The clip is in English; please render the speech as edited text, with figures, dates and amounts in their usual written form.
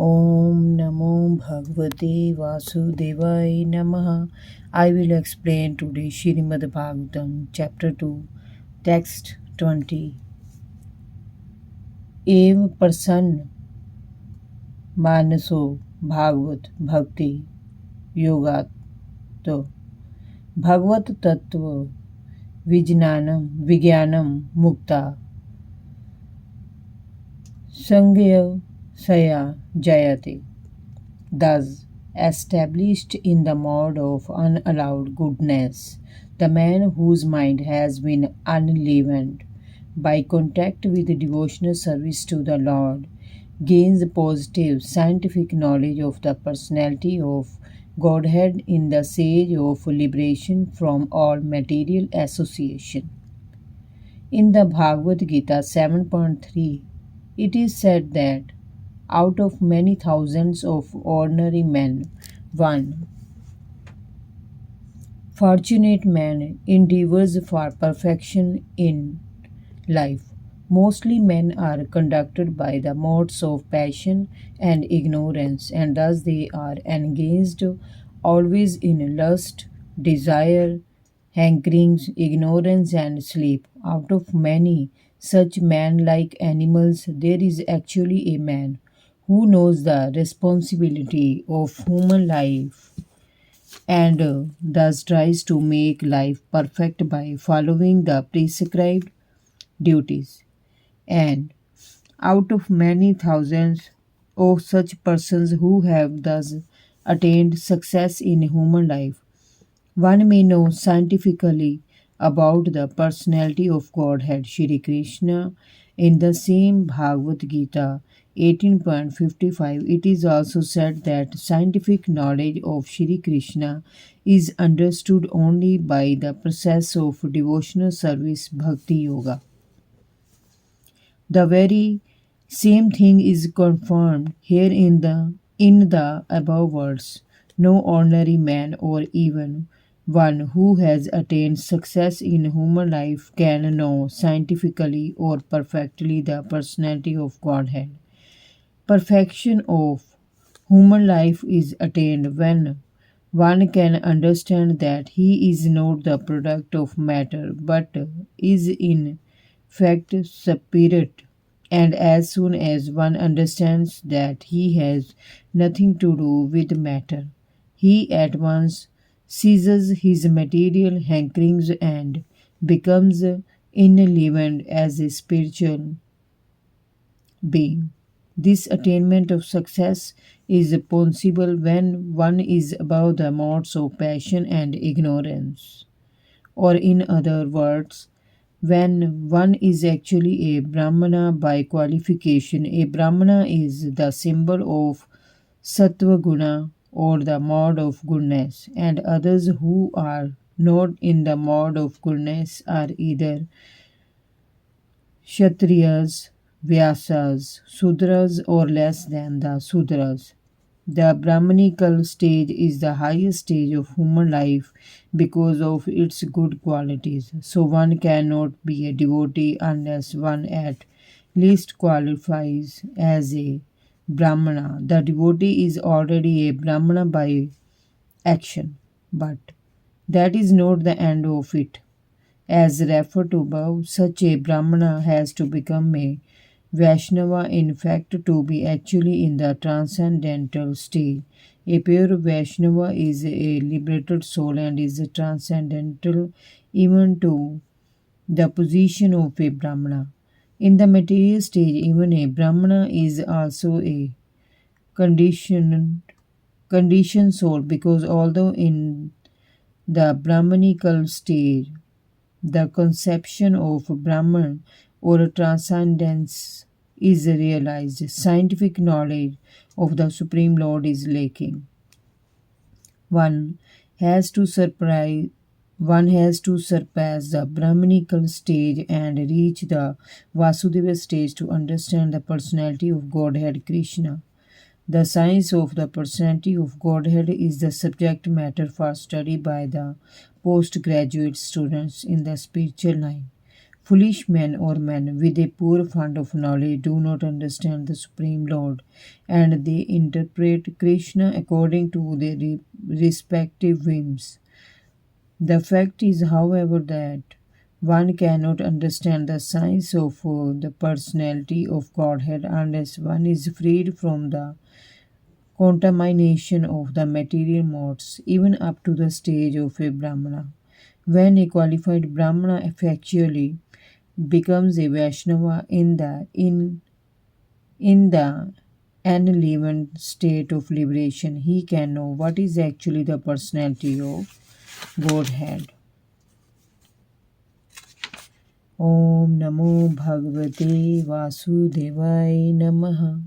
Om Namo Bhagavate Vasudevaya Namaha. I will explain today Shrimad Bhagavatam, Chapter 2, Text 20. एव प्रसन्न मानसो भागवत भक्ति योगात तो भगवत तत्व विज्ञानम मुक्ता संज्ञया jayate. Thus, established in the mode of unallowed goodness, the man whose mind has been unleavened by contact with devotional service to the Lord gains positive scientific knowledge of the personality of Godhead in the stage of liberation from all material association. In the Bhagavad Gita 7.3, it is said that out of many thousands of ordinary men, one fortunate man endeavors for perfection in life. Mostly men are conducted by the modes of passion and ignorance, and thus they are engaged always in lust, desire, hankerings, ignorance, and sleep. Out of many such man like animals, there is actually a man who knows the responsibility of human life and thus tries to make life perfect by following the prescribed duties. And out of many thousands of such persons who have thus attained success in human life, one may know scientifically about the personality of Godhead Shri Krishna in the same Bhagavad Gita 18.55. It is also said that scientific knowledge of Shri Krishna is understood only by the process of devotional service Bhakti Yoga. The very same thing is confirmed here in the above words. No ordinary man or even one who has attained success in human life can know scientifically or perfectly the personality of Godhead. Perfection of human life is attained when one can understand that he is not the product of matter but is in fact spirit, and as soon as one understands that he has nothing to do with matter, he at once ceases his material hankerings and becomes enlivened as a spiritual being. This attainment of success is possible when one is above the modes of passion and ignorance, or in other words, when one is actually a Brahmana by qualification. A Brahmana is the symbol of Sattva Guna or the mode of goodness, and others who are not in the mode of goodness are either Kshatriyas, Vyasas, Sudras, or less than the Sudras. The Brahmanical stage is the highest stage of human life because of its good qualities. So one cannot be a devotee unless one at least qualifies as a Brahmana. The devotee is already a Brahmana by action, but that is not the end of it. As referred to above, such a Brahmana has to become a Vaishnava, in fact, to be actually in the transcendental stage. A pure Vaishnava is a liberated soul and is transcendental even to the position of a Brahmana. In the material stage, even a Brahmana is also a conditioned, conditioned soul, because although in the Brahmanical stage the conception of Brahman or transcendence is realized, scientific knowledge of the Supreme Lord is lacking. One has to one has to surpass the Brahmanical stage and reach the Vasudeva stage to understand the personality of Godhead Krishna. The science of the personality of Godhead is the subject matter for study by the postgraduate students in the spiritual line. Foolish men or men with a poor fund of knowledge do not understand the Supreme Lord, and they interpret Krishna according to their respective whims. The fact is, however, that one cannot understand the science of the personality of Godhead unless one is freed from the contamination of the material modes, even up to the stage of a Brahmana. When a qualified Brahmana effectually becomes a Vaishnava in the enlivened state of liberation, he can know what is actually the personality of Godhead. Om Namo Bhagavate Vasudevaya Namaha.